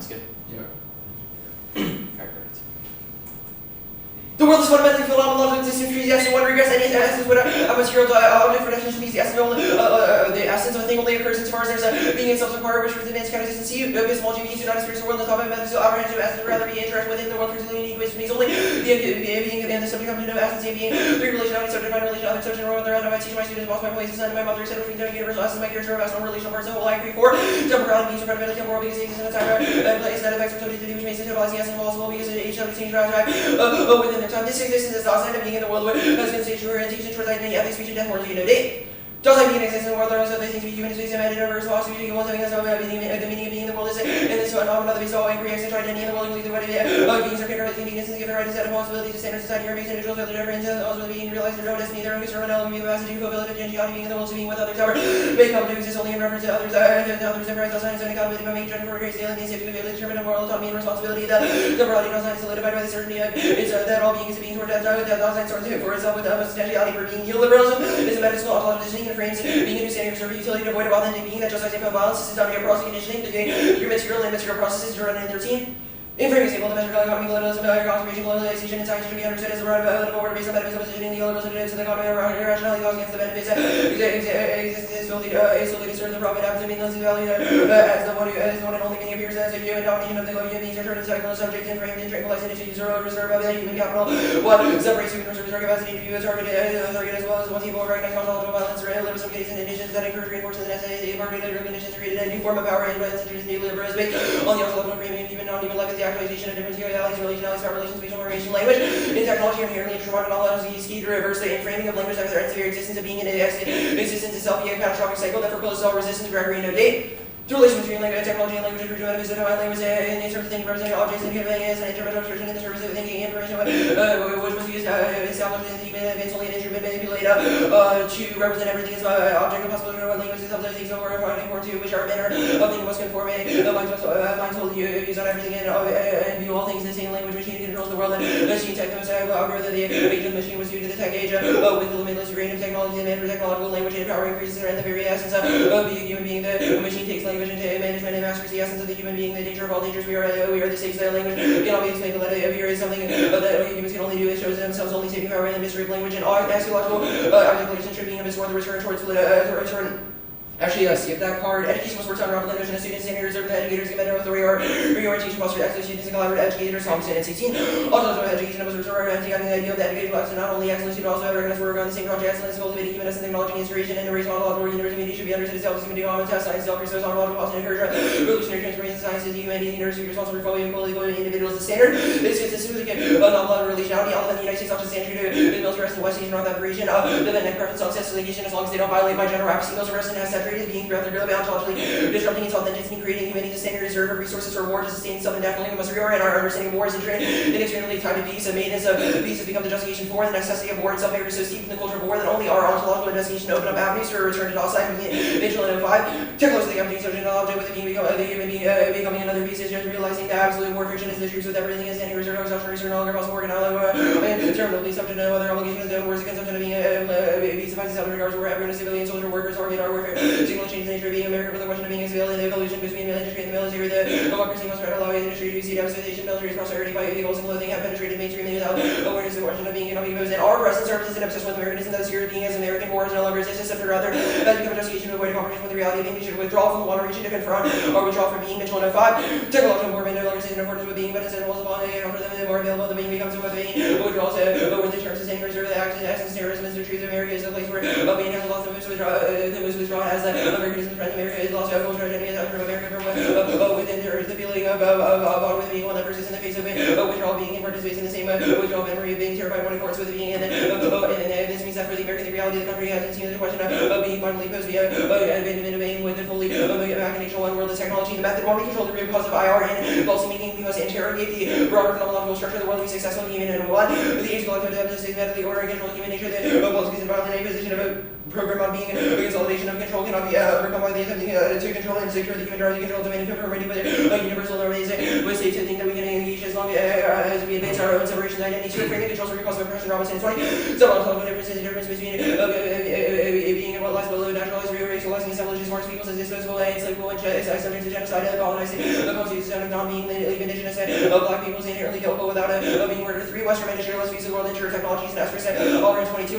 That's good. Yeah. Alright, perfect. The world is fundamentally phenomenal. This is yes, one regress any essence what a material object for definition means the essence of a thing only occurs as far as there's a being itself required which remains kind of existence. You small GBs do not experience the world in the top of metaphysical operations of essence rather be interact within the world for unique ways means only the being and the subject component of essence and being three relation of subject find relation other subject around around I teach my students boss my place son my mother said between the universal essence my character of essence relational parts of the whole I agree for temporality means fundamentally temporal because it exists in a time and place that affects or totally to do which makes it temporal the essence possible because each other change around time within the time this existence is outside of being in the world has been stage orientation towards identity, ethics, speech, and death, morally, no date. Does I being exist in the world, there are other things to be human, space, and universe, philosophy, one thing is the meaning of being in the world is in this phenomenon that we saw and creates identity in the world, including the way beings are characterized, beings and give the right to set responsibilities to standards society or makes individuals feel the difference and also being realized their own destiny, their own concern, and element of capacity to fulfill it, and being in the world, to being with others, however, may come to exist only in reference to others, and embrace outside of God, with becoming judgment for grace, daily needs to be determined moral autonomy and responsibility that the morality of outside is solidified by the certainty it's that all beings are being toward death, that outside sorts for itself with substantiality for being neoliberalism is a metaphysical ontology and frames being a new standard for utility devoid of authentic being that justifies info violence. This is down to your process conditioning, your material and material processes, you're running in 13. In framing example, the measure economy, globalism, conservation, globalization, and science should be understood as a right of order based on metaphysical position in the globalism to the economy around irrationality goes against the benefits existence solely to serve the profit after meaningless value as the one and only meaning appears as a human domination of the human beings are turned into secular subject and framed and tranquilized into user reserve of the human capital. What separates human reserves our capacity to view a target as well as one people recognize ontological violence or some cases and conditions that encourage reinforcement the necessity of particular conditions created a new form of power and violence into neoliberalism based on the ontological framing of human non-human life as the actualization of different realities, relationalities, power relations, spatial formation, language. In technology, inherently intertwined and all that is key to reverse the framing of language that threatens the very existence of being in existence itself being a catastrophic cycle that forecloses all resistance to Gregory no date. The relation between technology and language is crucial to divine language in the terms of thinking, representing objects and giving as an interpretive expression in the service of thinking information which was used established in the events only an instrument manipulated to represent everything as object of possibility what language is of the things over to which are a manner of thinking must conform mind told you use on everything and view all things in the same language machine controls the world and machine technos algorithm the age of the machine was due to the tech age with the limitless range of technology and demand for technological language and power increases and the very essence of being a human being the machine takes language into management and masters the essence of the human being, the danger of all dangers. We are the stakes of language. Cannot be explained. That here is something that humans can only do. It shows themselves only saving power in the mystery of language and axiological articulation should being of its more the return towards return. Actually, skip that card. Education must work on around language and a student's standard reserved that educators get better with the reorientation foster excellent students and collaborative educators. Psalm 16. Also, education must restore having the idea of the education box and not only excellence, but also have recognized work on the same project excellence, cultivating human essence, technology, inspiration, and erasing all the university media should be understood itself as human common test, science, self-research, ontological positive encouragement, revolutionary transformation, sciences, humanity, university responsible for equality, individuals, the standard. This is specifically a non-blood relationality element in the United States, often standard to the mills arrest in West Asian North African region. The net preference on segregation as long as they don't violate by general rapid mills arrest and has saturated being throughout their ontologically disrupting its authenticity, creating humanity to standard reserve of resources for war to sustain itself indefinitely. We must reorient our understanding of war as inextricably tied to peace. The maintenance of peace has become the justification for, and the necessity of war itself may be so steep in the culture of war that only our ontological investigation open up avenues for a return to docile National 5. To close the empty social object with the human being becoming another piece is just realizing that absolute war fiction is the truth with everything is standing reserve, exhaustion, reserve, no longer possible work, and terminally subject to no other obligations than wars, the consumption of being peace defines itself in regards to where everyone is civilian, soldier, workers, army, our warfare, signal change the nature of being American for the question of being a civilian, the evolution between the industry and the military, the democracy must allow the industry to see devastation, military prosperity by eagles and clothing have penetrated mainstream without awareness of the question of being economic moves, and our present services and obsessed with Americanism that the spirit of being as American wars no longer exists, except for rather has become a justification to avoid a confrontation with the reality of being. We should withdraw from the water region to confront or withdraw from being. Mitchell 105. Technological movement no longer stays in accordance with being, but instead was upon for them more available. The being becomes a being. Withdraw to where the terms of saying reserve the action, essence, terrorism is the truth of America is the place where being has lost the moves withdrawn as the Americanism trend. America is lost to cultural identity as from America from within there is the feeling of with being one that persists in the face of it. Withdrawal being and participates in the same withdrawal memory of being terrified when it courts with the being, and this means that for the American, the reality of the country hasn't seen the question of being finally posed via being with the fully machinational one world, the technology, the method, one we control the root cause of IR and policy making. We must interrogate the broader phenomenological structure of the world to be successful in human and one. The age collective to systematically order and control human nature. The policies involved in a position of a program on being a consolidation of control cannot be overcome by the attempting to control and secure the human drive to control domain of conformity with universal norms. We say to think that we can engage as long as we advance our own separation identity to frame the controls of your cause of oppression. Robinson 20. So on top of the difference between being and what lies below naturalized, racializing, assemblage, marks, peoples as disposable and enslavable and subject to genocide, colonized, constitutes not being indigenous, black peoples inherently killable without being murdered. 3 Western industrialist views of the world, ensure technologies and aspects, all 22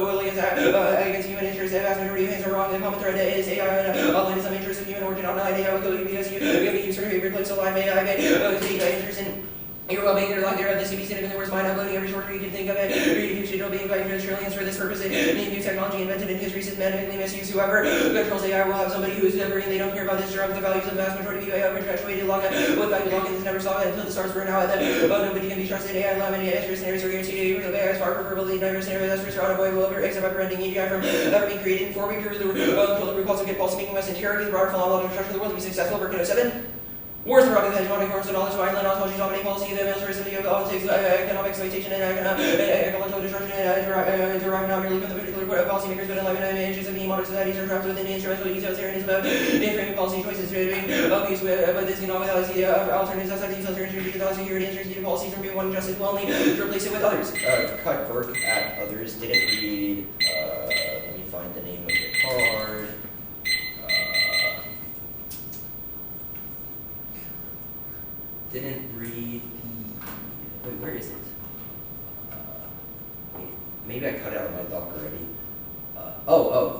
Williams against human interests, the vast majority of things are wrong. The common thread is AI and online some interest of human origin on idea because you use sort of favorite clips of life. I may take interest in your well-being, your life, this can be sitting in the worst mind, uploading every short you can think of it. Huge digital being by trillions for this purpose. Any new technology invented in history is manually misused. Whoever controls AI will have somebody who's never and they don't care about this drug. The values of the vast majority of AI are perpetuated. What value lock-in is never solved until the stars burn out. Nobody can be trusted. AI love and AI scenarios are guaranteed. Real AI is far preferably diverse scenarios. That's for unavoidable except by preventing AGI from ever being created. In 4 weeks, the root cause of good policy-making must interrogate the broader phenomenological structure of the world to be successful. Burke 7. Wars the rocket hegemonic forms of knowledge, violent ontology, dominating policy, the militarism of politics, economic exploitation, and ecological destruction, derived not merely from the particular policymakers, but in life and interests of the modern societies are trapped within the instrumental utilitarianism of framing policy choices, but this cannot without the alternatives outside the utilitarianism, because security interests the policies from one justice will only to replace it with others. Cut Burke at others. Didn't read. Let me find the name of the card. Didn't read the. Wait, where is it? Maybe I cut it out of my doc already.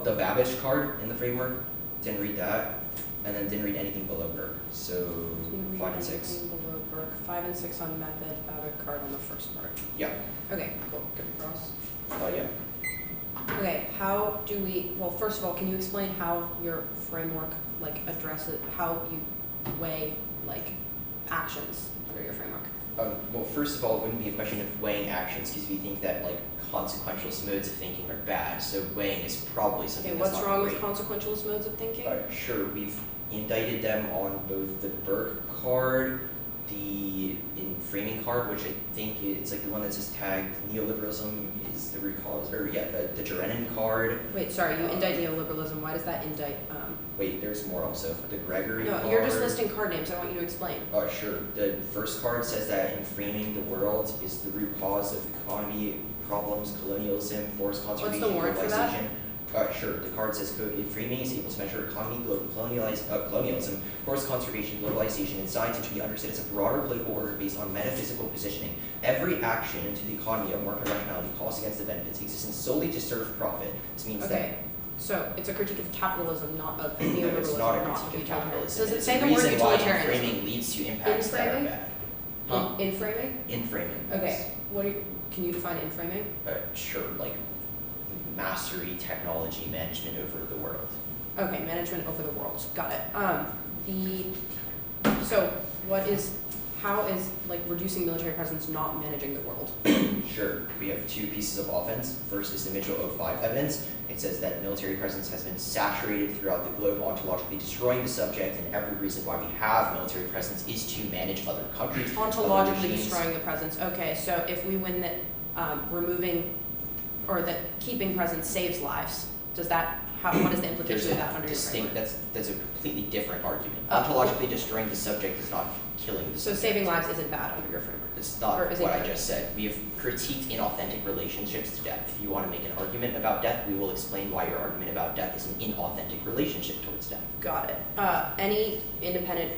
The Babbage card in the framework. Didn't read that, and then didn't read anything below Burke. So 5 and 6. Below Burke, 5 and 6 on method, Babbage card on the first part. Yeah. Okay, cool. Good for us. Yeah. Okay, how do we? Well, first of all, can you explain how your framework addresses how you weigh actions under your framework? Well, first of all, it wouldn't be a question of weighing actions because we think that consequentialist modes of thinking are bad. So weighing is probably something that's not what's wrong great. with consequentialist modes of thinking? Sure, we've indicted them on both the Burke card, the framing card, which I think it's the one that says tagged neoliberalism is the root cause, or the Jerenin card. Wait, sorry, you indict neoliberalism. Why does that indict? Wait, there's more also. The Gregory No, card. you're just listing card names. I want you to explain. Sure. The first card says that in framing the world is the root cause of economy problems, colonialism, forest conservation, What's the word for that? Sure. The card says framing is able to measure economy, colonialism, forest conservation, globalization, and science, and should be understood as a broader political order based on metaphysical positioning. Every action into the economy of market rationality calls against the benefits existing solely to serve profit. This means that. So it's a critique of capitalism, not of neoliberalism. It's not a not critique of utilitarianism. capitalism. Does it It's say the the word reason why utilitarianism? framing leads to impacts that are bad. Huh? In framing? In framing. Okay. Can you define in framing? Sure, mastery, technology, management over the world. Okay, management over the world. Got it. How is reducing military presence not managing the world? Sure, we have 2 pieces of offense. First is the Mitchell 05 evidence. It says that military presence has been saturated throughout the globe, ontologically destroying the subject, and every reason why we have military presence is to manage other countries. Ontologically destroying the presence. Okay, so if we win that removing or that keeping presence saves lives, what is the implication of that under your framework? That's a completely different argument. Ontologically destroying the subject is not killing the subject. So saving lives isn't bad under your framework? It's not what I just said. We have critiqued inauthentic relationships to death. If you want to make an argument about death, we will explain why your argument about death is an inauthentic relationship towards death. Got it. Any independent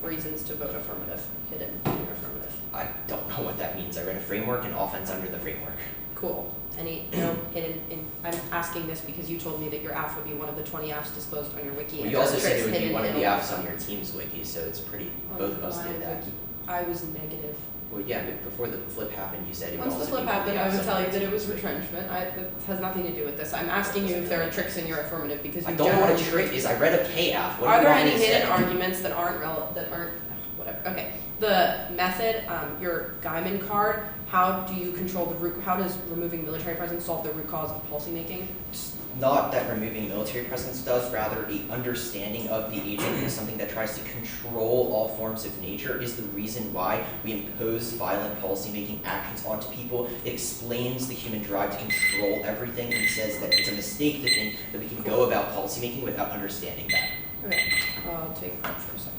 reasons to vote affirmative hidden in your affirmative? I don't know what that means. I read a framework and offense under the framework. Cool. No hidden in. I'm asking this because you told me that your AF would be one of the 20 AFs disclosed on your wiki. Well, you also said it would be one of the AFs on your team's wiki, so it's pretty. Both of us did that. Wiki. I was negative. Well, yeah, but before the flip happened, you said it would Once also the flip be one of the happened, I AFs would on tell your you that it team's was wiki. retrenchment. That has nothing to do with this. I'm asking you if there are tricks in your affirmative because you I don't know what a trick is. I read a KAF. What Are do there you want any me to hidden say? arguments that aren't whatever? Okay. The method, your Gaiman card. How do you control the root? How does removing military presence solve the root cause of policymaking? It's not that removing military presence does, rather a understanding of the agent is something that tries to control all forms of nature is the reason why we impose violent policymaking actions onto people. It explains the human drive to control everything and says that it's a mistake to think that we can go about policymaking without understanding that. Okay, I'll take that for a second.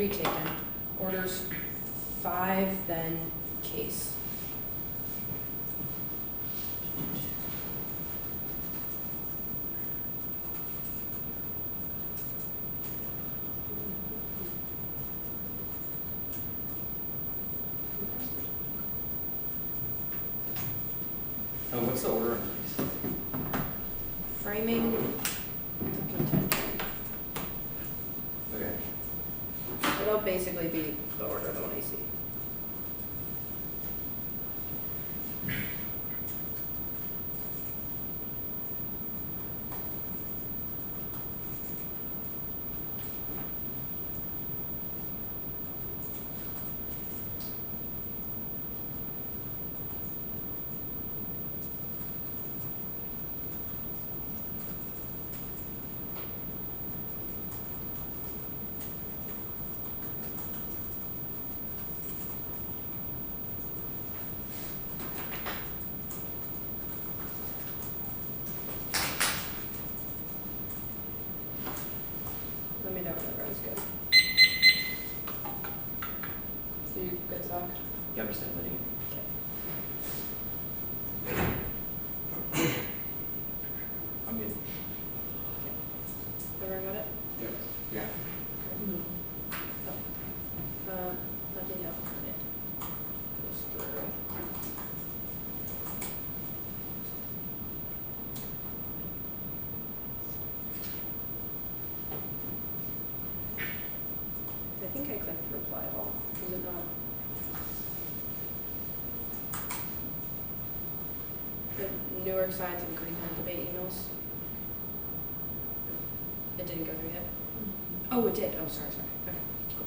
taken. Orders 5, then case. Oh, what's the order on these? Framing the contention. Okay. It'll basically be the order of the one I see. Let me know whenever it's good. So you good to talk? Yeah, I'm just editing. I'm good. Everyone got it? Yep. Yeah. Let me know when it goes through. I think I clicked reply all. Is it not? The New York Science and Greenland debate emails. It didn't go through yet. Oh, it did. Oh, sorry. Okay. Cool.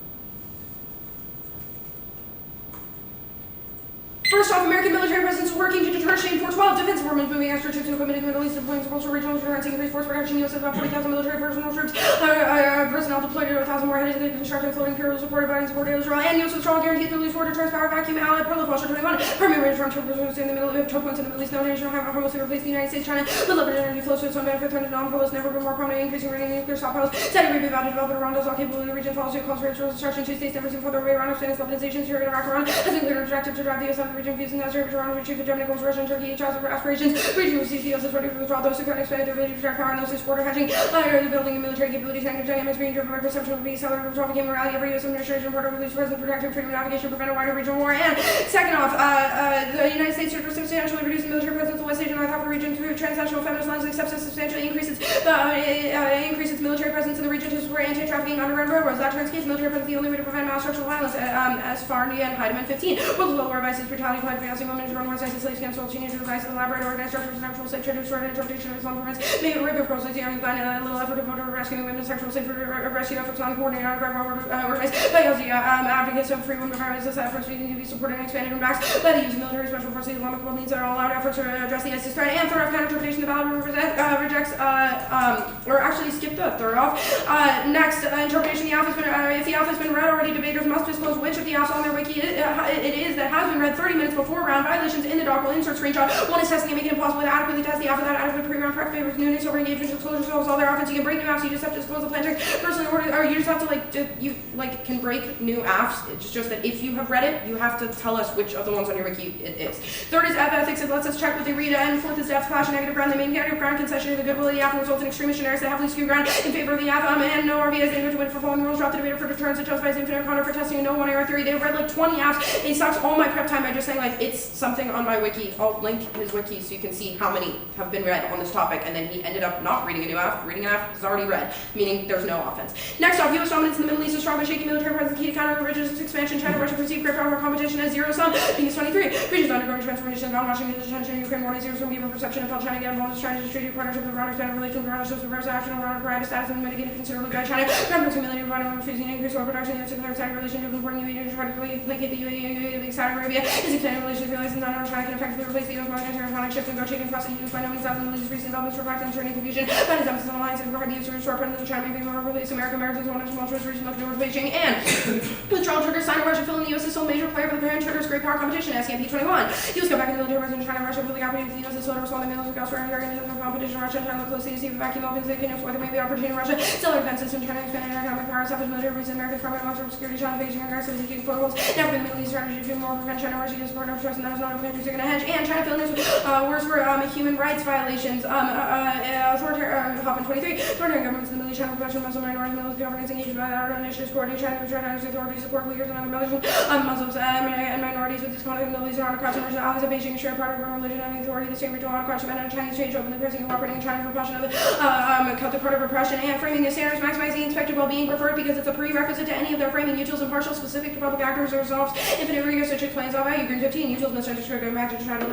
First off, American military presence working to deter Shane 412. Defense forces moving extra troops and equipment in the Middle East, deploying supposed regional deterrence, increased force protection. U.S. has about 40,000 military personnel troops. Personnel deployed to 1,000 more headed to the constructing floating payload supported by and supported Israel. And U.S. withdrawal guarantees Middle East border deterrence power vacuum allied proliferation 21. Primary range from choke points in the Middle East. Choke points in the Middle East. No nation have almost replaced the United States, China. The leverage energy flows to its own benefit. Threatened non-polos never been more prominent, increasing rating nuclear stockpiles. Saudi Arabia about to develop an Iran does all capable in the region. Follows suit calls for Israel's destruction. 2 states never seen further away. Iran extending stabilization. Syria, Iraq, Iran has been cleared objective to drive the U.S. out of the region. Views in the Israel, Iran, which chief of Germany goals Russia and Turkey. Each has their aspirations. Regional CCS is ready for withdrawal. Those who can expand their ability to protect power and those who support hedging. The building and military capabilities. Negative dynamics being driven by perception of peace. However, withdrawal became a rally. Every U.S. administration part of release president protected freedom of navigation, prevent a wider regional war. And second off, the United States should substantially reduce the military presence in the West Asian North Africa region through transnational feminist lines, except to substantially increase its military presence in the region to support anti-trafficking underground railroads. That turns case military presence is the only way to prevent mass structural violence. As Farndy and Heidemann 15. World War vices, brutality, applied fiancé women, drone wars, slaves, cancel, teenagers, vices, elaborate, organized structures, and actual slave trade, distorted interpretation of Islam prevents, maybe rape process, the a little effort to vote over rescuing women, sexual slave rescue efforts on coordinated organized by LG, advocates of free women environments, this efforts need to be supported and expanded and backed by the use of military special forces. The Islamic world needs that all out efforts to address the ISIS threat and thorough counter-interpretation. The ballot rejects, or actually skip the third off. Next, interpretation. The alpha has been, if the alpha has been read already, debaters must disclose which of the alphas on their wiki it is that has been read 30 minutes before round. Violations in the doc will insert screenshot. One is testing and making it possible to adequately test the alpha. That adequate pre-round prep favors newness over engagement. Disclosure solves all their offense. You can break new apps. You just have to disclose the plan check. Personally ordered, or you just have to you can break new apps. It's just that if you have read it, you have to tell us which of the ones on your wiki it is. Third is app ethics. It lets us check what they read. And fourth is depth clash and negative ground. The main character of ground concession of the goodwill of the app results in extremist generics that heavily skew ground in favor of the app. And no RV has individual for following the rules. Drop the debater for deterrence. It justifies infinite conduct for testing and no one error theory. They've read like 20 apps. It sucks all my prep time by just saying like it's something on my wiki. I'll link his wiki so you can see how many have been read on this topic. And then he ended up not reading a new app. Reading an app is already read, meaning there's no offense. Next off, U.S. dominance in the Middle East is strong by shaky military presence. Key to counter religious expansion. China, Russia perceived great power competition as zero sum. Venus 23. Regions undergoing transformation. Non-Washington attention. Ukraine warning zeros from gamer perception. Until China get involved in China's strategic partnership with Iran, expanded relations with Iran, shows reverse action around Iran status and mitigated considerably by China. Government's humiliating Iran, refusing to increase oil production. The secondary relationship with importing UAE to try to placate the UAE. Saudi Arabia is Expanding relations realizing that China can effectively replace the U.S. monetary shift negotiating process used by no means out in the latest recent developments for fact and turning confusion. That is emphasis on alliance and provide the use of short term that China may be more replace Americans want to small choice region looking towards Beijing and withdrawal triggers China Russia filling the U.S. is still a major player for the parent triggers great power competition SCMP 21. U.S. go back in the military presence China and Russia for the opportunity the U.S. is slow to respond to middle of elsewhere and organizations of competition Russia and China look closely to see if vacuum opens they can where there may be opportunity in Russia. Still defense system China expanding economic power establish military reason America's primary long-term security China facing aggressive seeking protocols. Never in the Middle East strategy to more prevent China Russia use partner of trust and that is not a countries are going to hedge and China filling this worse for human rights violations. Authoritarian Hoffman 23 authoritarian governments in the Middle East China professional Muslim minorities military governments engaged by our initiatives coordinating China authorities support Uyghurs and other Muslims and minorities with this conduct in the Middle East and autocrats and Russian allies of Beijing share part of our religion and the authority of the same regional autocrats and Chinese change openly pressing and cooperating in China's repression of cut the part of repression and framing the standards maximizing expected well-being preferred because it's a prerequisite to any of their framing utils impartial specific to public actors or resolves infinite rigor such explains all value green 15 utils must underscore going back to China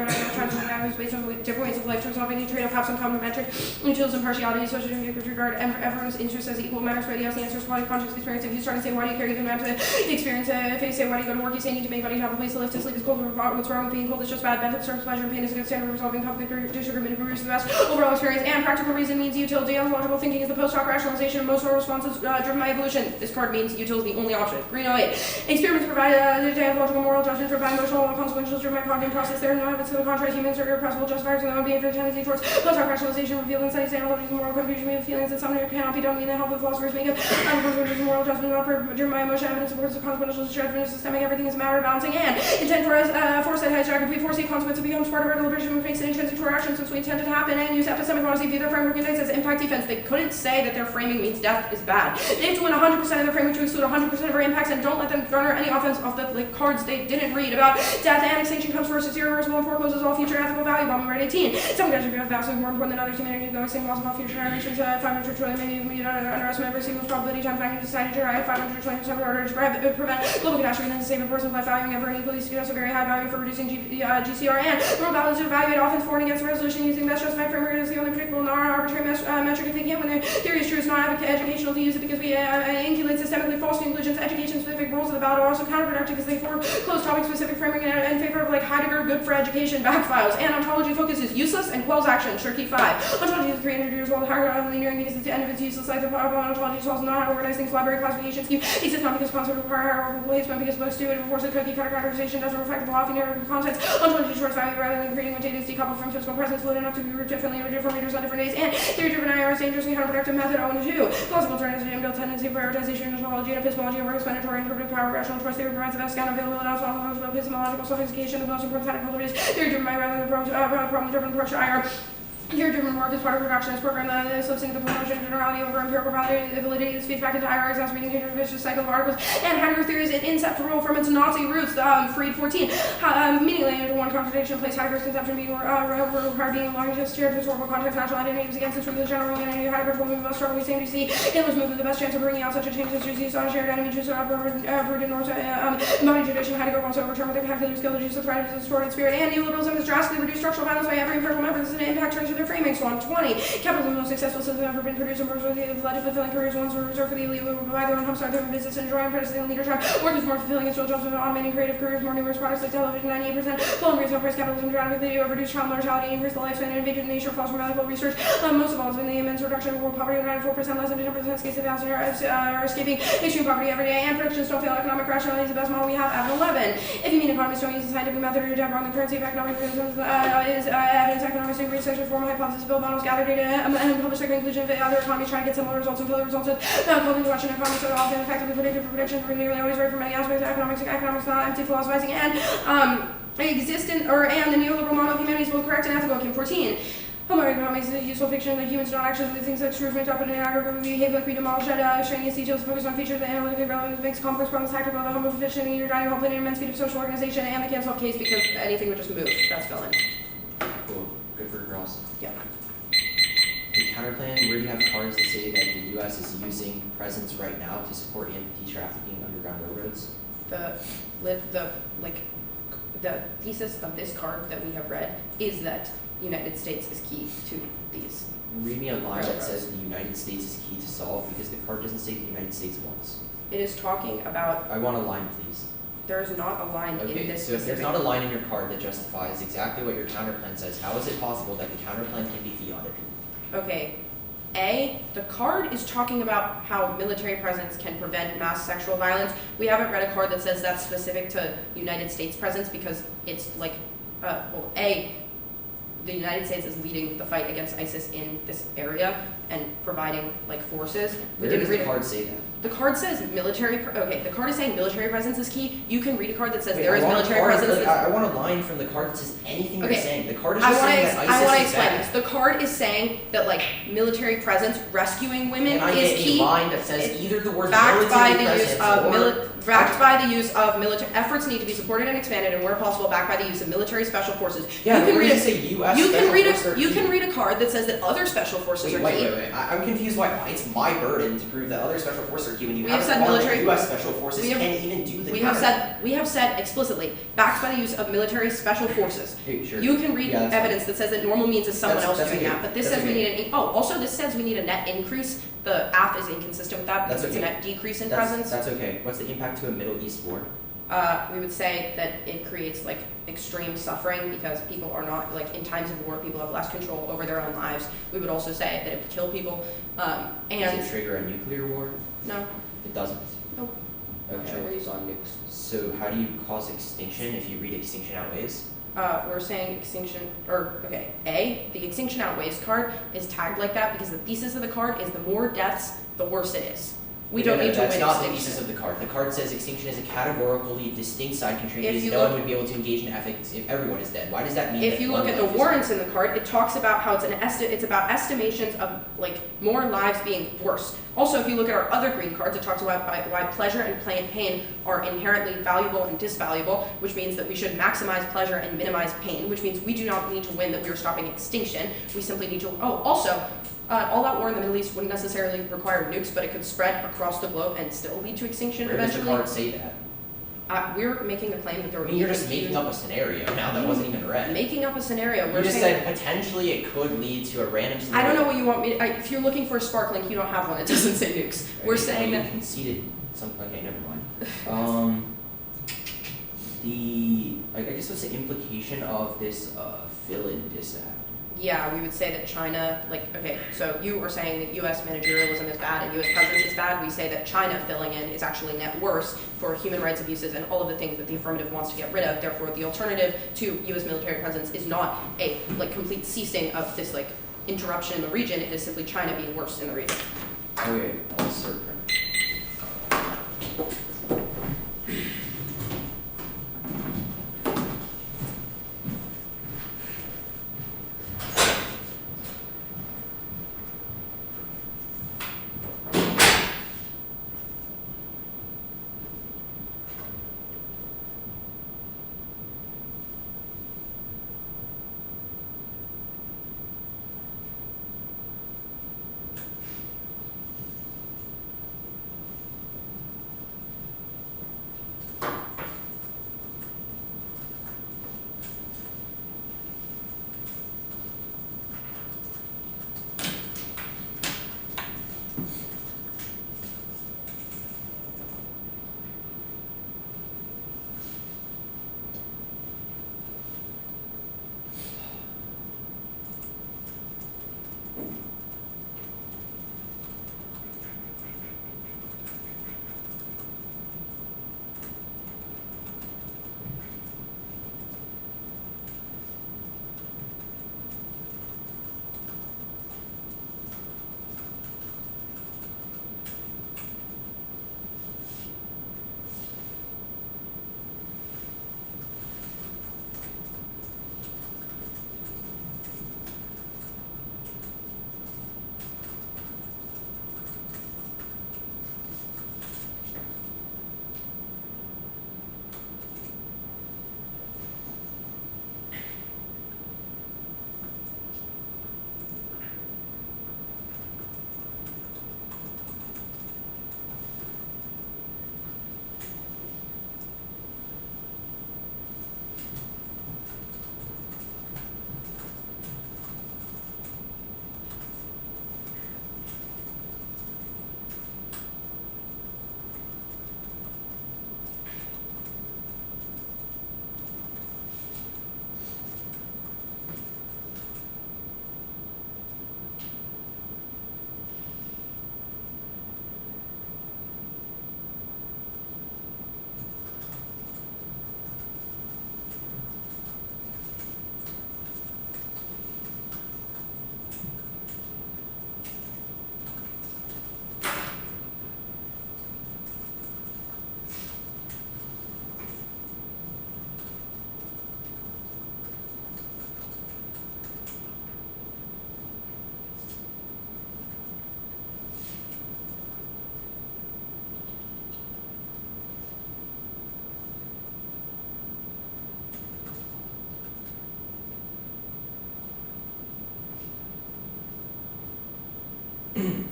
based on different ways of life to resolve any trade-off have some complementary utils impartiality social with regard everyone's interests as equal matters for the else the answers quality conscious experience if you start to say why do you care you can have to experience if you say why do you go to work you say you need to make money to have a place to live to sleep is cold what's wrong with being cold is just bad benefit serves pleasure and pain is a good standard of resolving conflict disagreement improves the best overall experience and practical reason means utility ontological thinking is the post hoc rationalization of most responses driven by evolution this card means utility is the only option green 08 experiments provide ontological moral judgment driven by emotional consequential driven by cognitive process there are no evidence to the contrary humans are irrepressible justifiers and their own behavior tendency towards post hoc rationalization revealing studies analogies and moral confusion we have feelings that something cannot be done mean the help of philosophers make of consequential moral judgment not driven by emotion evidence supports the consequential judgment of systemic everything is a matter of balancing and intent foresight hijack if we foresee consequences becomes part of our deliberation which makes it intrinsic to our actions since we intend it to happen and use epistemic honesty view their framework index as impact defense they couldn't say that their framing means death is bad they have to win 100% of their framing to exclude 100% of our impacts and don't let them garner any offense off the cards they didn't read about death and extinction comes first it's irreversible and forecloses all future ethical value bomb right 18 some countries are vastly more important than others humanity go extinct loss of all future generations 500 trillion maybe we underestimate every single probability time factor society to arrive 520% in order to prevent global catastrophe and then to save a person by valuing ever and equally suggest a very high value for reducing GCR and moral values to evaluate offense for and against the resolution using best justified framework is the only predictable non-arbitrary metric if they can when their theory is true it's not educational to use it because we inculate systemically false conclusions education specific rules of the ballot are also counterproductive because they foreclose topic specific framing in favor of like Heidegger good for education backfiles and ontology focus is useless and quells action sure key 5 ontology is 300 years old Heidegger linear because it's the end of its useless life of ontology solves not how to organize things library classification scheme exists not because concepts require hierarchical placement because most do it enforce a cookie cutter categorization doesn't reflect the law of inherent contents ontology shorts value rather than creating what data is decoupled from physical presence fluid enough to be grouped differently or different leaders on different days and theory driven IR is dangerously counterproductive method 0 and 2 plausible alternatives to build tendency prioritization ontology and epistemology over explanatory interpretive power rational choice theory provides the best scan available and also epistemological sophistication the most important technical is theory driven by rather than problem driven approach to IR Theory-driven work is part of a reductionist program that is lifting the promotion of generality over empirical validity. This feeds back into IR exacerbating a vicious cycle of articles. And Heidegger theory is inseparable from its Nazi roots. Freed 14. Meaning into one contradiction place Heidegger's conception being required being belonging to shared historical context, national identity is against this from the general humanity. Heidegger's movement must struggle with same to see Hitler's movement the best chance of bringing out such a change as Jews on a shared enemy, Jews uprooted North embodied tradition. Heidegger wants to overturn with the calculated skill the Jews of threat is distorted spirit. And neoliberalism has drastically reduced structural violence by every empirical method. This is an impact turns to their framing. Swan 20. Capitalism is the most successful system ever been produced and led to fulfilling careers once were reserved for the elite who would buy their own homes, start their own business, and enjoy unprecedented leadership. Work is more fulfilling its real jobs with automating creative careers, more numerous products like television, 98%. Full and reasonable price capitalism, dramatically reduced child mortality, increased the lifespan, and invaded the nature falls from medical research. Most of all, has been the immense reduction of world poverty, 94% less than 10% of cases are escaping extreme poverty every day, and predictions don't fail. Economic rationality is the best model we have at 11. If you mean economists don't use the scientific method or you have wrong, the currency of economic realism is evidence economics and research formal hypothesis build models gather data and publish their conclusion that other economies try to get similar results until the results of calling the Russian economics are often effectively predicted for predictions are nearly always right for many aspects of economics. Economics not empty philosophizing and and the neoliberal model of humanity is both correct and ethical. Kim 14. Homo economics is a useful fiction that humans don't actually do things like truth make up in an aggregate we behave like we do model shed extraneous details focus on features that analytically relevant makes complex problems tactical the homo fiction in your dining hall playing an immense feat of social organization and the cancel case because anything would just move. That's villain. Cool. Good for girls. Yeah. The counterplan, where do you have cards that say that the U.S. is using presence right now to support anti-trafficking underground railroads? The thesis of this card that we have read is that the United States is key to these. Read me a line that says the United States is key to solve because the card doesn't say the United States once. It is talking about. I want a line, please. There is not a line in Okay, this so if there's specific. not a line in your card that justifies exactly what your counterplan says, how is it possible that the counterplan can be theodic? Okay. A, the card is talking about how military presence can prevent mass sexual violence. We haven't read a card that says that's specific to United States presence because it's like, well, A, the United States is leading the fight against ISIS in this area and providing like forces. Where does the card say that? The card says military. Okay, the card is saying military presence is key. You can read a card that says Wait, there is military presence. I want a line from the card that says anything Okay, you're saying. The card is I just want saying to. that I want to ISIS is explain bad. this. The card is saying that like military presence, rescuing women And I is get key. a line that says It- either the word backed by military the use presence of backed by the use of military efforts need to be supported and expanded, and where possible, backed by the use of military special forces. Yeah, you can where read does a, it say U.S. you can special read forces a are you key? can read a card that says that other special forces are key. Wait. I'm confused why it's my burden to prove that other special forces are key when you We have haven't said found military- that U.S. special forces we have- can't even do the We counter. have said explicitly backed by the use of military special forces. Okay, sure. You can read Yeah, that's evidence that says that normal means is someone That's- else that's doing okay. that, but this That's says we okay. need an also this says we need a net increase. The AF is inconsistent with that because That's it's a okay. net decrease in That's, presence. That's okay. What's the impact to a Middle East war? We would say that it creates like extreme suffering because people are not like in times of war, people have less control over their own lives. We would also say that it would kill people. Does And it trigger a nuclear war? no, It doesn't. nope. Not sure Okay. where you saw nukes. So how do you cause extinction if you read extinction outweighs? We're saying extinction, or okay, A, the extinction outweighs card is tagged like that because the thesis of the card is the more deaths, the worse it is. We don't need to That's win not the extinction. thesis of the card. The card says extinction is a categorically distinct side constraint If because you no look- one would be able to engage in ethics if everyone is dead. Why does that mean If that you one look at the life is- warrants in the card, it talks about how it's about estimations of like more lives being worse. Also, if you look at our other green cards, it talks about why pleasure and pain are inherently valuable and disvaluable, which means that we should maximize pleasure and minimize pain, which means we do not need to win that we are stopping extinction. We simply need to. Oh, also. All-out war in the Middle East wouldn't necessarily require nukes, but it could spread across the globe and still lead to extinction Where does the eventually. card say that? We're making the claim that there I would mean, be you're just making up a scenario now that wasn't even read. making up a scenario. You We're just saying said potentially it could lead to a random I scenario. don't know what you want me to. If you're looking for a spark link, you don't have one. It doesn't say nukes. We're Okay, saying well, that. you conceded some. Okay, never mind. I guess what's the implication of this villain dissad? Yeah, we would say that China, like, okay, so you are saying that U.S. managerialism is bad and U.S. presence is bad. We say that China filling in is actually net worse for human rights abuses and all of the things that the affirmative wants to get rid of. Therefore, the alternative to U.S. military presence is not a like complete ceasing of this like interruption in the region. It is simply China being worse in the region. Okay, I'll assert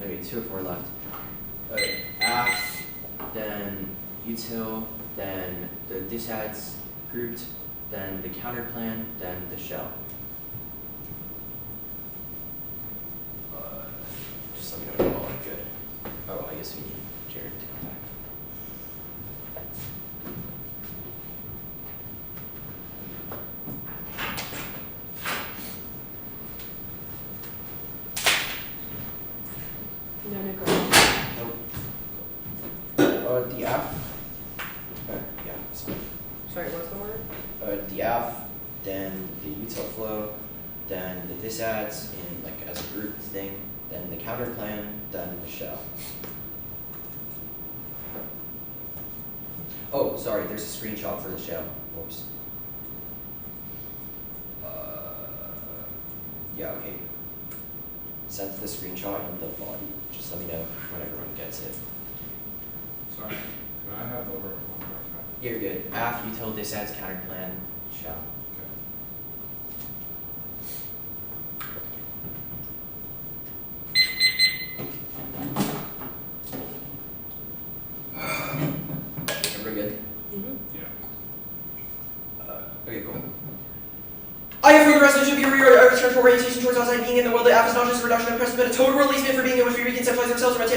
okay, 2 or 4 left. Aff, then util, then the disadds grouped, then the counterplan, then the shell. Just let me know when you're all good. Oh, I guess we need Jared to come back. No, Nico. Nope. The app. Yeah, sorry. Sorry, what's the word? The aff, then the util flow, then the disadds in like as a group thing, then the counterplan, then the shell. Oh, sorry, there's a screenshot for the shell. Oops. Yeah, okay. Send the screenshot in the body. Just let me know when everyone gets it. Sorry, can I have over one more time? You're good. Aff, util, disadds, counterplan, shell. Everybody good? Yeah. Okay, cool. I have further resolution to be return to orientation towards outside being in the world. The app is not just a reduction of presence, but a total releasement for being in which we reconceptualize ourselves from a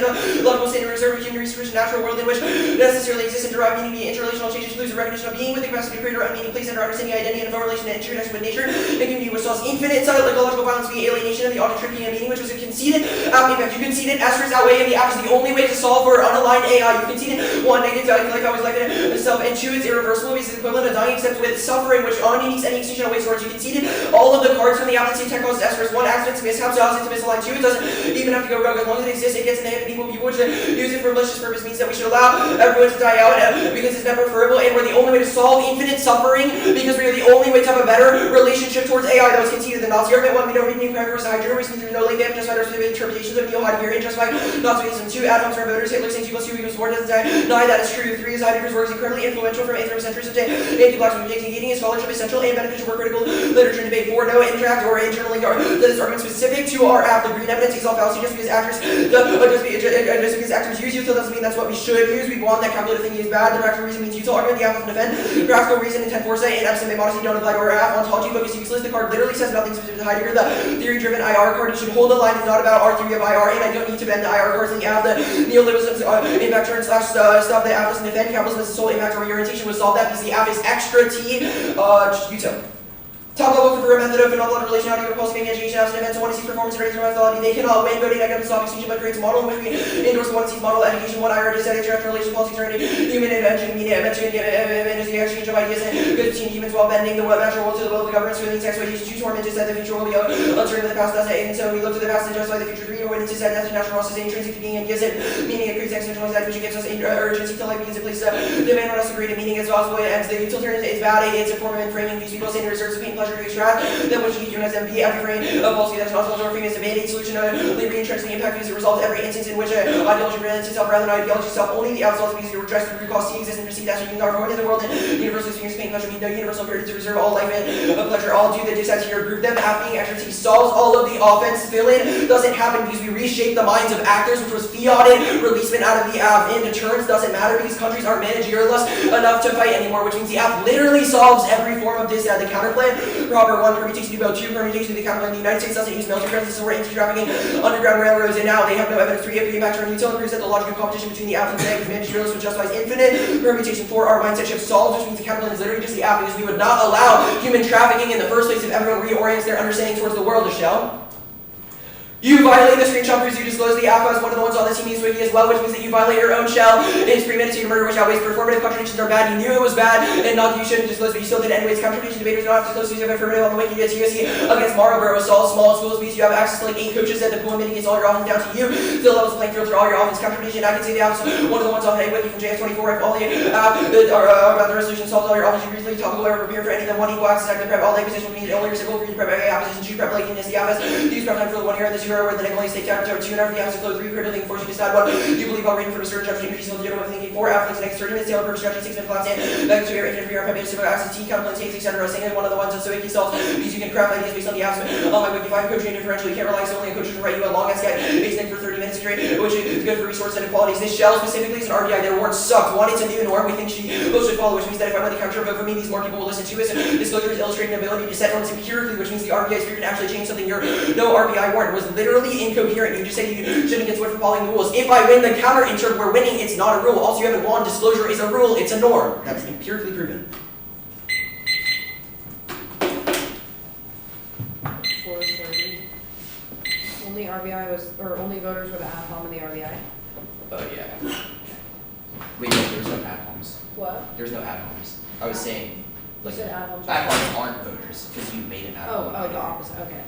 logical state of reserve of human research, natural world in which necessarily exists and derive meaning via interrelational changes, lose the recognition of being with the capacity to create our own meaning, place under understanding identity and of our relation and interconnection with nature, and community which solves infinite psychological violence via alienation of the object tripping and meaning, which was a conceded app impact. You conceded asterisks outweigh, and the app is the only way to solve for unaligned AI. You conceded 1 negative to like always life in itself, and 2 is irreversible because it's equivalent to dying except with suffering, which on unique any extinction awaits towards. You conceded all of the cards from the app that same tech causes asterisks. 1 accidents, mishaps, opposite to misalign. 2 it doesn't even have to go rogue. As long as it exists, it gets in the hand of people which use it for malicious purpose means that we should allow everyone to die out because it's never preferable, and we're the only way to solve infinite suffering because we are the only way to have a better relationship towards AI. That was conceded. The Nazi argument 1, we don't need new crime versus Heidegger, which means there's no link there, justified our specific interpretations of Heidegger and justified Nazism. 2, atoms are voters. Hitler saying 2 plus 2 equals 4 doesn't deny that is true. 3 is Heidegger's work is incredibly influential from anthropocentrism to anti-black engaging in scholarship, essential and beneficial for critical literature and debate. 4, no interact or internally that is argument specific to our app. The green evidence is all fallacy just because actors use util doesn't mean that's what we should use. We want that calculated thing is bad. The practical reason means util argument. The app doesn't defend. Practical reason, intent, foresight, and epistemic modesty don't apply to our app. Ontology focus useless. The card literally says nothing specific to Heidegger. The theory-driven IR card, you should hold the line. It's not about our theory of IR, and I don't need to bend the IR cards in the app. The neoliberalism's impact turn slash stuff the app doesn't defend. Capitalism is the sole impact or orientation would solve that because the app is extra T util. Top level for a method of phenomenal relationality or pulsing education apps and events who want to see performance and rating methodology. They cannot win voting negative stop extinction, but creates a model in which we endorse the one to see model education, one IR decided interaction relation policies oriented human invention, media invention, the exchange of ideas and good between humans while bending the natural world to the will of the government. So in these expectations, 2 tormented said the future will be uncertain of the past does it, and so we look to the past to justify the future. 3 witnesses said that the natural process is intrinsic to being and gives it meaning. It creates existential anxiety, which gives us urgency to life because it places demand on us to create a meaning as possible. It ends the utilitarianism is bad. It's a form of framing these people saying reserves of pain, pleasure to extract. Then what should be doing as MB, every frame of policy that is not told or frame is a mandate solution to re-entrench the impact because it resolves every instance in which ideology presents itself rather than ideology itself. Only the outsource because you redress through cause exist and perceived as being our going in the world and universal experience pain pleasure mean no universal period to reserve all life and pleasure. All do the disads here group them after being extra T solves all of the offense fill-in doesn't happen because we reshape the minds of actors, which was fiated releasement out of the app. And deterrence doesn't matter because countries aren't managerialist enough to fight anymore, which means the app literally solves every form of disad. The counterplan, proper 1 permutation to about 2 permutation to the counterplan. The United States doesn't use military presence to support anti-trafficking underground railroads, and now they have no evidence. 3 if the impact on utility proves that the logical competition between the app and the managerialist which justifies infinite permutation. 4 our mindset shift solves, which means the counterplan is literally just the app because we would not allow human trafficking in the first place if everyone reorients their understanding towards the world. Michelle. You violate the screenshot because you disclose the app as one of the ones on the team wiki as well, which means that you violate your own shell. It's premeditated murder, which outweighs performative contradictions are bad. You knew it was bad, and not that you shouldn't disclose, but you still did it anyways. Contradiction debaters don't have to disclose because you have affirmative on the wiki. TOC against Marlborough solves small schools because you have access to like 8 coaches at the pool and mitigates all your offense down to you. Still levels the playing field for all your offense. Contradiction, I can say the app is one of the ones on the wiki from JF24. If all the about the resolution solves all your offense, you briefly topical or prepare for any of them. 1 equal access, active prep, all day position means only reciprocal for you to prep application, 2 prep likeness. The app has use prep time for the 1 year, and the 2 0, where the negative only take out 2 and after the absence flow 3, critical thinking force you decide 1. You believe while reading for a certain judgment increases with general thinking 4, after the next 30 minutes, tail purpose strategy 6 minutes last stand, back to your infinite free arm, civil access, T, counterplane, state, 600, saying is one of the ones of so cells, because you can craft ideas based on the absence. On my wiki, if I'm coaching differential, you can't rely solely on coaches to write you a long ass guide, based in for 30 minutes straight, which is good for resource inequalities. This shell specifically is an RBI. Their word sucked. One, it's a new norm we think most should follow, which means that if I win the capture vote for me, these more people will listen to us. Disclosure is illustrating the ability to set norms empirically, which means the RBI speaker can actually change something. Your no RBI warrant was literally incoherent. You just said you shouldn't get swept for following the rules. If I win the counter inter, we're winning. It's not a rule. Also, you haven't won. Disclosure is a rule. It's a norm. That's empirically proven. 4:30. Only RBI was, or only voters with ad hom in the RBI. Oh, yeah. Wait, no, there's no ad homs. What? There's no ad homs. I was saying, You like, said ad homs. ad homs aren't voters, because you made an ad hom. Oh, the opposite. Okay.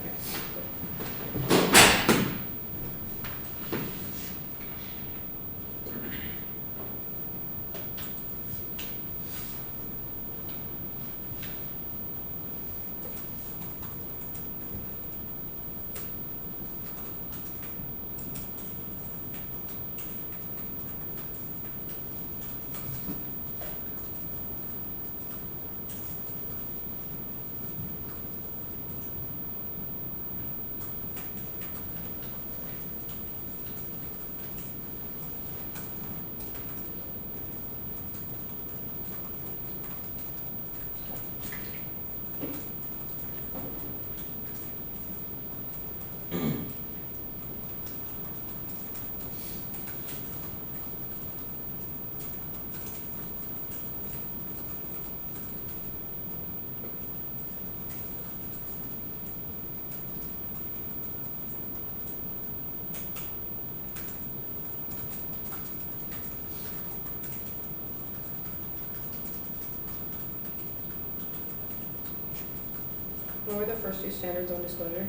What were the first two standards on disclosure?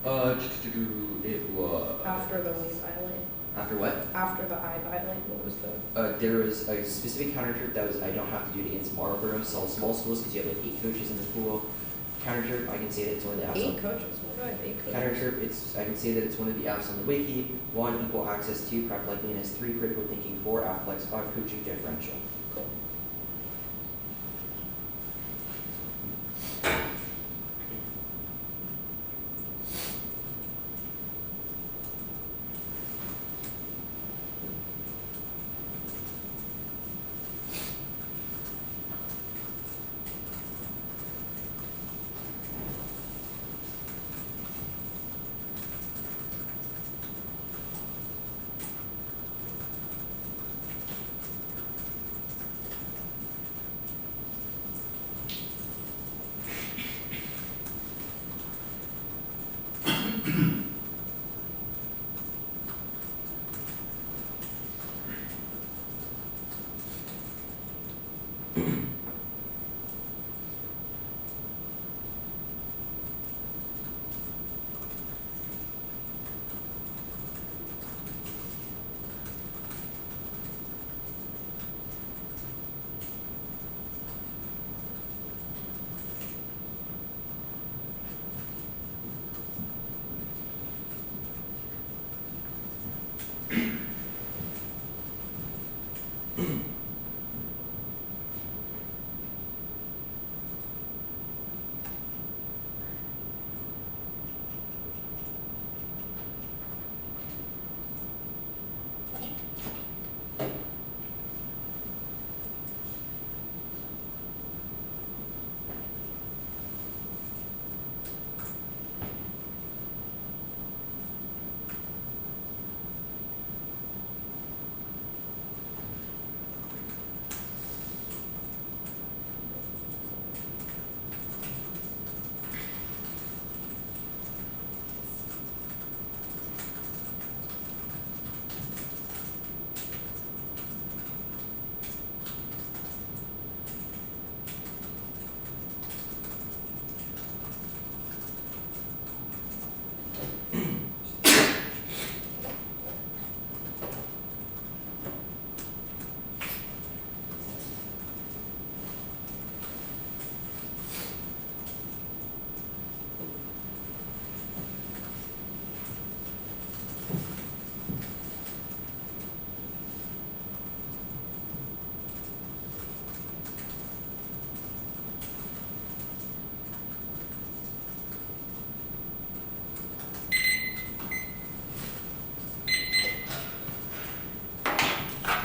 It was... After the we violate. After what? After the I violate, what was the? There was a specific counter trip that was I don't have to do it against Marlborough, so small schools because you have like 8 coaches in the pool. Counter trip, I can say that it's one of the apps. 8 coaches. What do I have 8 coaches? Counter trip, I can say that it's one of the apps on the wiki. 1, equal access. 2, craft likeliness. 3, critical thinking. 4, afflex. 5, coaching differential. Cool.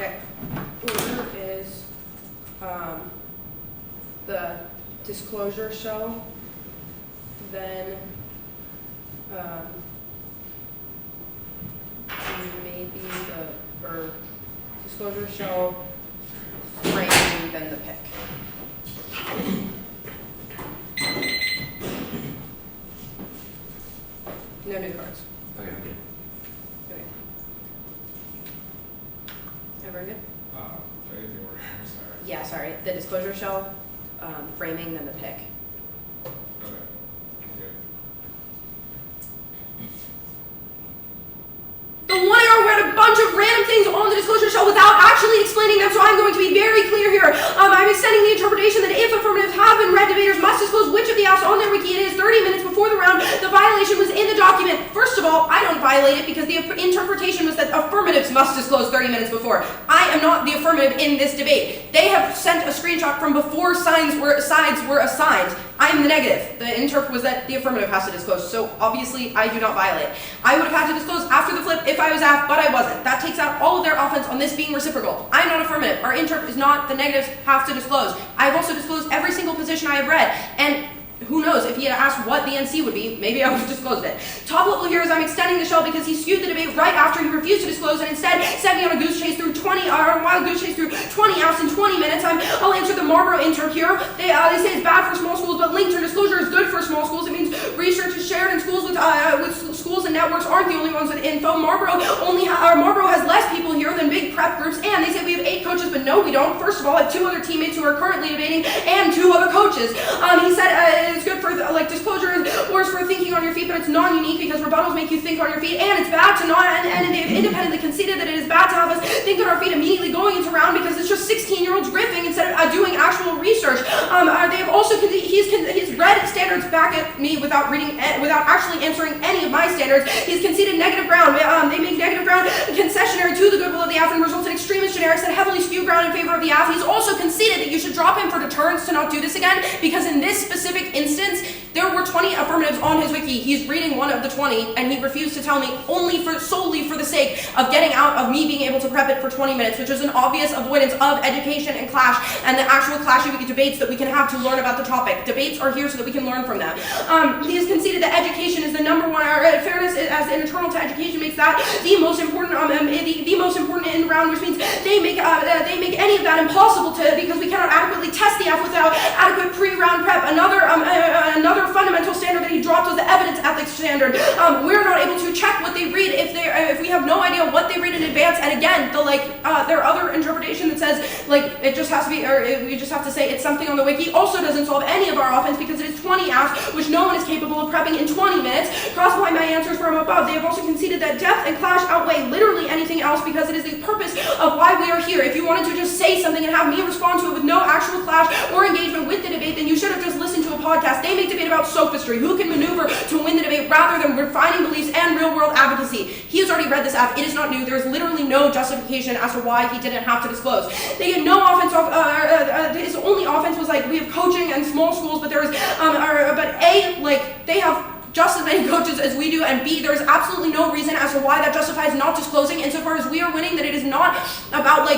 Okay. Order is the disclosure shall then maybe or disclosure shall frame then the pick. No new cards. Okay, I'm good. Okay. Everyone good? Anything order, sorry. Yeah, sorry. The disclosure shall framing then the pick. Okay. Good. The 1 hour read a bunch of random things on the disclosure shell without actually explaining them, so I'm going to be very clear here. I'm extending the interpretation that if affirmatives have been read, debaters must disclose which of the apps on their wiki it is 30 minutes before the round. The violation was in the document. First of all, I don't violate it because the interpretation was that affirmatives must disclose 30 minutes before. I am not the affirmative in this debate. They have sent a screenshot from before sides were assigned. I am the negative. The interp was that the affirmative has to disclose, so obviously I do not violate. I would have had to disclose after the flip if I was asked, but I wasn't. That takes out all of their offense on this being reciprocal. I am not affirmative. Our interp is not. The negatives have to disclose. I have also disclosed every single position I have read, and who knows, if he had asked what the NC would be, maybe I would have disclosed it. Top level here is I'm extending the shell because he skewed the debate right after he refused to disclose and instead sent me on a goose chase through 20 apps in 20 minutes. I'll answer the Marlborough interp here. They say it's bad for small schools, but linked or disclosure is good for small schools. It means research is shared in schools with schools and networks aren't the only ones with info. Marlborough has less people here than big prep groups, and they say we have 8 coaches, but no, we don't. First of all, I have 2 other teammates who are currently debating and 2 other coaches. He said it's good for disclosure or for thinking on your feet, but it's non-unique because rebuttals make you think on your feet, and it's bad to not, and they've independently conceded that it is bad to have us think on our feet immediately going into round because it's just 16-year-olds riffing instead of doing actual research. They've also, he's read standards back at me without actually answering any of my standards. He's conceded negative ground. They make negative ground concessionary to the goodwill of the AF and results in extremist generics that heavily skew ground in favor of the AF. He's also conceded that you should drop him for deterrence to not do this again because in this specific instance, there were 20 affirmatives on his wiki. He's reading one of the 20, and he refused to tell me solely for the sake of getting out of me being able to prep it for 20 minutes, which is an obvious avoidance of education and clash and the actual clashy debates that we can have to learn about the topic. Debates are here so that we can learn from them. He has conceded that education is the number one, fairness as internal to education makes that the most important, the most important in the round, which means they make any of that impossible because we cannot adequately test the F without adequate pre-round prep. Another fundamental standard that he dropped was the evidence ethics standard. We're not able to check what they read if we have no idea what they read in advance. And again, their other interpretation that says it just has to be, or we just have to say it's something on the wiki also doesn't solve any of our offense because it is 20 apps which no one is capable of prepping in 20 minutes. Cross-line my answers from above. They have also conceded that depth and clash outweigh literally anything else because it is the purpose of why we are here. If you wanted to just say something and have me respond to it with no actual clash or engagement with the debate, then you should have just listened to a podcast. They make debate about sophistry, who can maneuver to win the debate rather than refining beliefs and real-world advocacy. He has already read this app. It is not new. There is literally no justification as to why he didn't have to disclose. They had no offense. His only offense was we have coaching and small schools, but there is, they have just as many coaches as we do, and B, there is absolutely no reason as to why that justifies not disclosing insofar as we are winning, that it is not about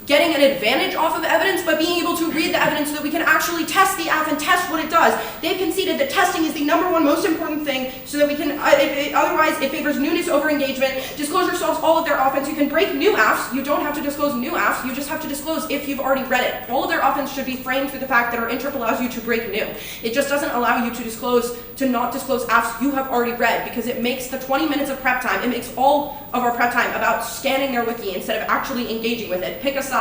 getting an advantage off of evidence, but being able to read the evidence so that we can actually test the app and test what it does. They've conceded that testing is the number one most important thing so that we can, otherwise it favors newness over engagement. Disclosure solves all of their offense. You can break new apps. You don't have to disclose new apps. You just have to disclose if you've already read it. All of their offense should be framed through the fact that our interp allows you to break new. It just doesn't allow you to not disclose apps you have already read because it makes the 20 minutes of prep time, it makes all of our prep time about scanning their wiki instead of actually engaging with it. Pick a side.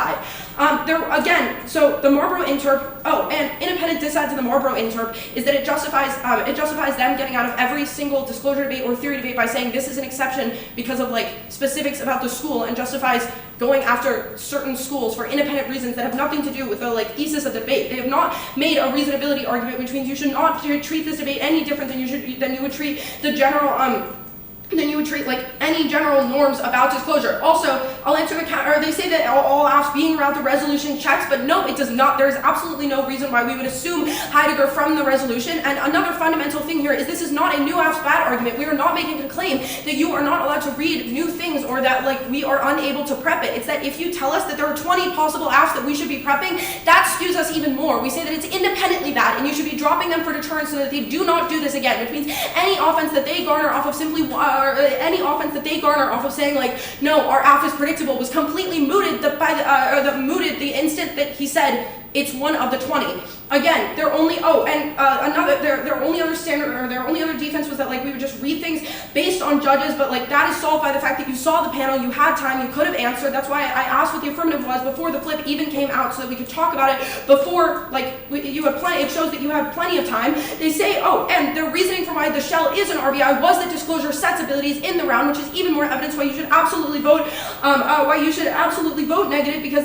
So the Marlborough interp, and independent dissent to the Marlborough interp is that it justifies them getting out of every single disclosure debate or theory debate by saying this is an exception because of specifics about the school and justifies going after certain schools for independent reasons that have nothing to do with the thesis of the debate. They have not made a reasonability argument, which means you should not treat this debate any different than you would treat the general then you would treat like any general norms about disclosure. Also, I'll answer the counter. They say that all apps being around the resolution checks, but no, it does not. There's absolutely no reason why we would assume Heidegger from the resolution. And another fundamental thing here is this is not a new apps bad argument. We are not making a claim that you are not allowed to read new things or that like we are unable to prep it. It's that if you tell us that there are 20 possible apps that we should be prepping, that skews us even more. We say that it's independently bad and you should be dropping them for deterrence so that they do not do this again, which means any offense that they garner off of saying like, no, our app is predictable was completely mooted mooted the instant that he said it's one of the 20. Again, their only their only other standard or their only other defense was that like we would just read things based on judges, but like that is solved by the fact that you saw the panel, you had time, you could have answered. That's why I asked what the affirmative was before the flip even came out so that we could talk about it before you had plenty. It shows that you had plenty of time. They say, and their reasoning for why the shell is an RBI was that disclosure sets abilities in the round, which is even more evidence why you should absolutely vote negative because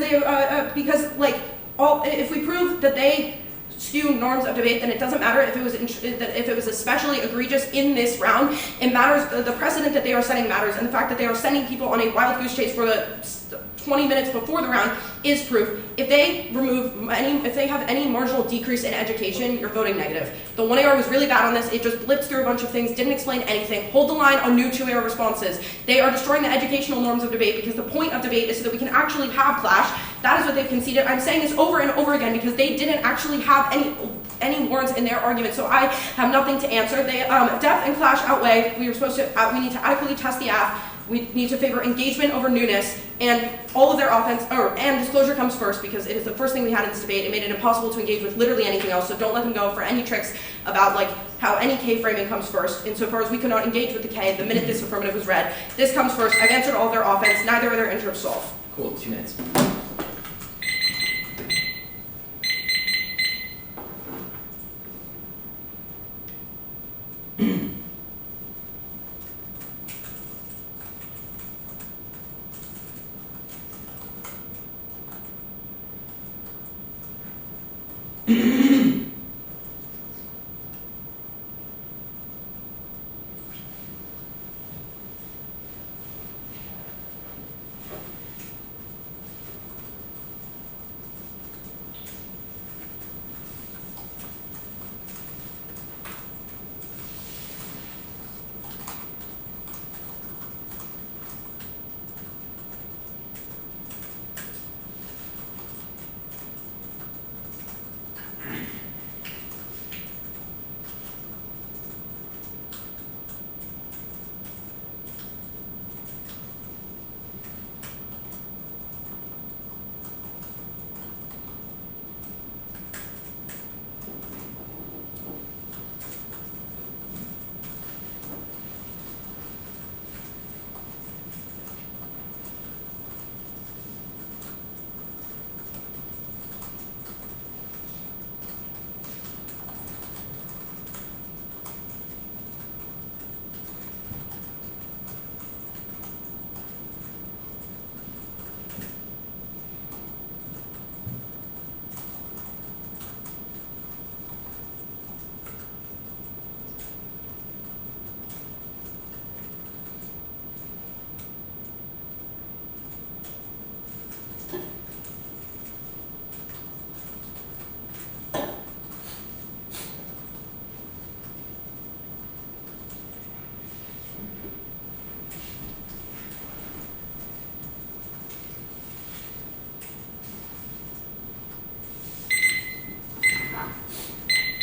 if we prove that they skew norms of debate, then it doesn't matter if it was especially egregious in this round. It matters, the precedent that they are setting matters, and the fact that they are sending people on a wild goose chase for the 20 minutes before the round is proof. If they have any marginal decrease in education, you're voting negative. The 1AR was really bad on this. It just blipped through a bunch of things, didn't explain anything. Hold the line on new 2AR responses. They are destroying the educational norms of debate because the point of debate is so that we can actually have clash. That is what they've conceded. I'm saying this over and over again because they didn't actually have any warrants in their argument, so I have nothing to answer. They depth and clash outweigh. We need to adequately test the app. We need to favor engagement over newness, and all of their offense, and disclosure comes first because it is the first thing we had in this debate. It made it impossible to engage with literally anything else, so don't let them go for any tricks about like how any K framing comes first. Insofar as we could not engage with the K the minute this affirmative was read. This comes first. I've answered all of their offense. Neither are their interrupts solved. Cool, 2 minutes.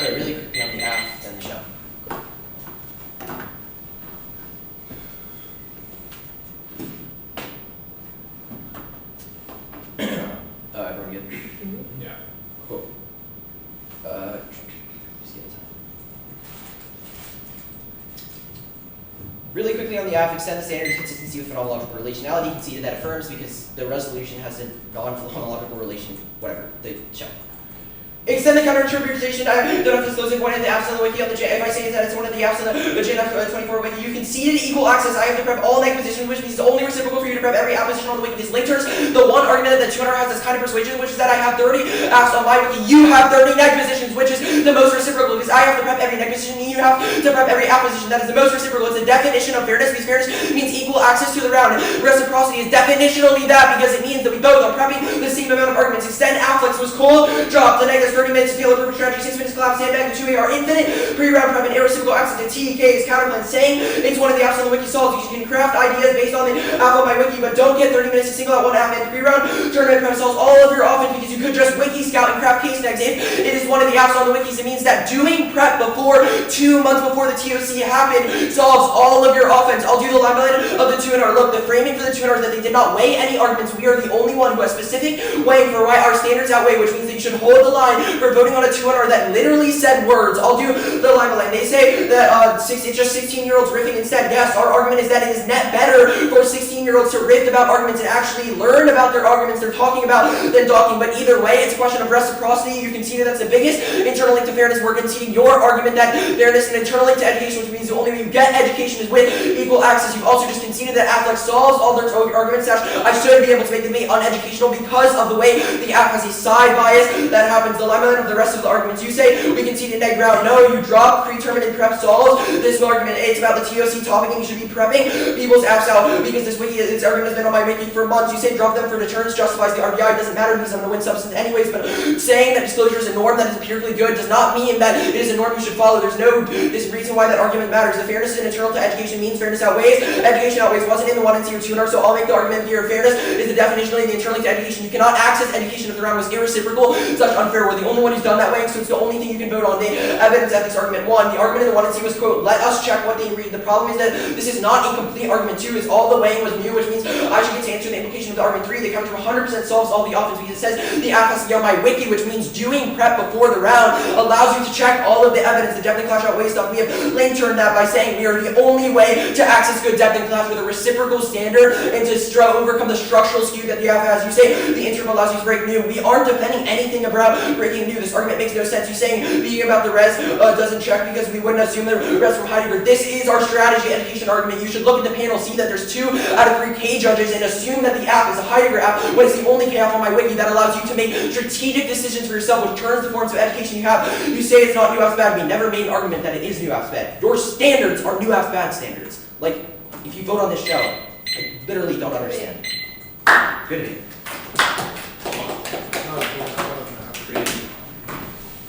Alright, really quickly on the app, then the show. Everyone good? Yeah. Cool. Just give it time. Really quickly on the app, extend the standard consistency with phenomenological relationality. Conceded that affirms because the resolution has a non-phenomenological relation, whatever, the show. Extend the counter-interpretation. I don't have to disclose if one of the apps on the wiki on the J. If I say that it's one of the apps on the JNF24 wiki, you conceded equal access. I have to prep all negative positions, which means it's only reciprocal for you to prep every app position on the wiki. These linkers, the one argument that 200 has this kind of persuasion, which is that I have 30 apps on my wiki. You have 30 negative positions, which is the most reciprocal, because I have to prep every neg position, and you have to prep every app position. That is the most reciprocal. It's a definition of fairness, because fairness means equal access to the round. Reciprocity is definitionally that, because it means that we both are prepping the same amount of arguments. Extend afflex was cool, drop the negative 30 minutes to feel a perfect strategy, 6 minutes collapse, sandbag, the 2A are infinite, pre-round prep and irreciprocal access to TEK is counterplan saying it's one of the apps on the wiki solves. You can craft ideas based on the app on my wiki, but don't get 30 minutes to single out one app in pre-round. Tournament prep solves all of your offense, because you could just wiki scout and craft case negs. If it is one of the apps on the wikis, it means that doing prep before 2 months before the TOC happened solves all of your offense. I'll do the line of the 2NR. Look, the framing for the 2NR is that they did not weigh any arguments. We are the only one who has specific weighing for why our standards outweigh, which means that you should hold the line for voting on a 2NR that literally said words. I'll do the line. They say that it's just 16-year-olds riffing instead. Yes, our argument is that it is net better for 16-year-olds to riff about arguments and actually learn about their arguments they're talking about than talking. But either way, it's a question of reciprocity. You conceded that's the biggest internal link to fairness. We're conceding your argument that fairness and internal link to education, which means the only way you get education is with equal access. You've also just conceded that afflex solves all their arguments. I should be able to make the debate uneducational because of the way the app has a side bias that happens. The line of the rest of the arguments you say we conceded neg round. No, you drop predetermined prep solves this argument. It's about the TOC topic and you should be prepping people's apps out because this argument has been on my wiki for months. You say drop them for deterrence justifies the RBI. It doesn't matter because I'm going to win substance anyways, but saying that disclosure is a norm that is empirically good does not mean that it is a norm you should follow. There's no this reason why that argument matters. The fairness and internal to education means fairness outweighs. Education outweighs wasn't in the 1 and 2 tuner, so I'll make the argument here. Fairness is the definitionally the internal link to education. You cannot access education if the round was irreciprocal, such unfair. We're the only one who's done that way, so it's the only thing you can vote on. The evidence ethics argument 1. The argument in the 1 and 2 was, quote, let us check what they read. The problem is that this is not a complete argument 2, is all the weighing was new, which means I should get to answer the implication of the argument 3. The counter 100% solves all the offense because it says the app has to be on my wiki, which means doing prep before the round allows you to check all of the evidence. The depth and clash outweighs stuff. We have lane turned that by saying we are the only way to access good depth and clash with a reciprocal standard and to overcome the structural skew that the app has. You say the interval allows you to break new. We aren't defending anything about breaking new. This argument makes no sense. You saying being about the res doesn't check because we wouldn't assume the res from Heidegger. This is our strategy education argument. You should look at the panel, see that there's 2 out of 3 K judges, and assume that the app is a Heidegger app when it's the only K app on my wiki that allows you to make strategic decisions for yourself, which turns the forms of education you have. You say it's not new app's bad. We never made an argument that it is new app's bad. Your standards are new app's bad standards. Like, if you vote on this show, I literally don't understand. Good to me.